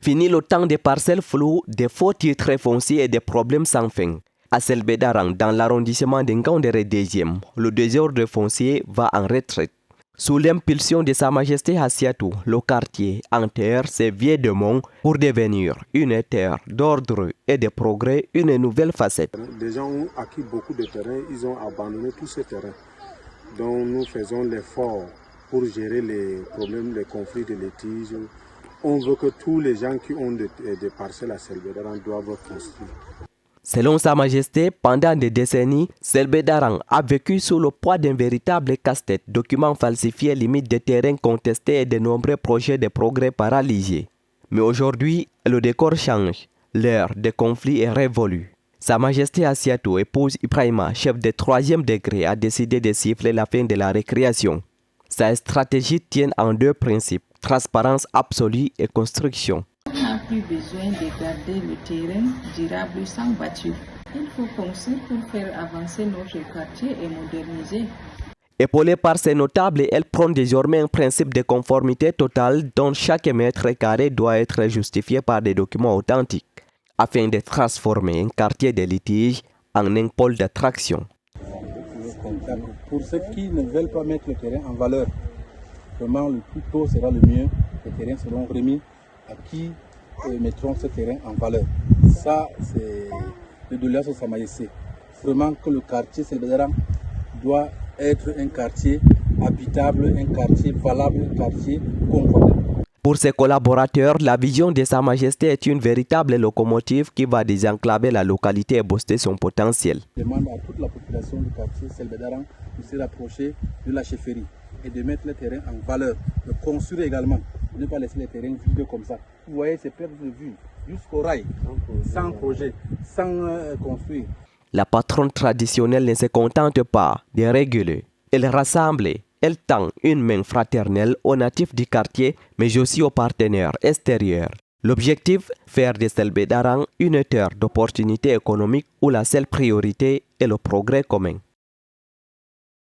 Fini le temps des parcelles floues, des faux titres fonciers et des problèmes sans fin. À Selbé-Darang, dans l'arrondissement d'Ngaoundéré 2e, le désordre de foncier va en retraite. Sous l'impulsion de Sa Majesté Hassiatou, le quartier enterre ses vieux démons pour devenir une terre d'ordre et de progrès, une nouvelle facette. Les gens ont acquis beaucoup de terrain, ils ont abandonné tous ces terrains. Donc nous faisons l'effort pour gérer les problèmes, les conflits de litiges. On veut que tous les gens qui ont des parcelles à Selbé-Darang doivent construire. Selon Sa Majesté, pendant des décennies, Selbé-Darang a vécu sous le poids d'un véritable casse-tête, documents falsifiés, limites des terrains contestés et de nombreux projets de progrès paralysés. Mais aujourd'hui, le décor change. L'heure des conflits est révolue. Sa Majesté Hassiatou, épouse Ibrahima, chef de 3e degré, a décidé de siffler la fin de la récréation. Sa stratégie tient en 2 principes, transparence absolue et construction. On n'a plus besoin de garder le terrain durable sans bâtir. Il faut construire pour faire avancer notre quartier et moderniser. Épaulée par ses notables, elle prend désormais un principe de conformité totale dont chaque mètre carré doit être justifié par des documents authentiques, afin de transformer un quartier de litige en un pôle d'attraction. Pour ceux qui ne veulent pas mettre le terrain en valeur, vraiment le plus tôt sera le mieux. Les terrains seront remis à qui mettront ce terrain en valeur. Ça, c'est le doléance de Sa Majesté. Vraiment que le quartier Selbé-Darang doit être un quartier habitable, un quartier valable, un quartier confortable. Pour ses collaborateurs, la vision de Sa Majesté est une véritable locomotive qui va désenclaver la localité et booster son potentiel. Je demande à toute la population du quartier Selbé-Darang de se rapprocher de la chefferie et de mettre le terrain en valeur, de construire également, de ne pas laisser les terrains vides comme ça. Vous voyez, c'est perte de vue jusqu'au rail, sans projet, sans construire. La patronne traditionnelle ne se contente pas de réguler. Elle rassemble, elle tend une main fraternelle aux natifs du quartier, mais aussi aux partenaires extérieurs. L'objectif, faire de Selbé-Darang une terre d'opportunités économiques où la seule priorité est le progrès commun.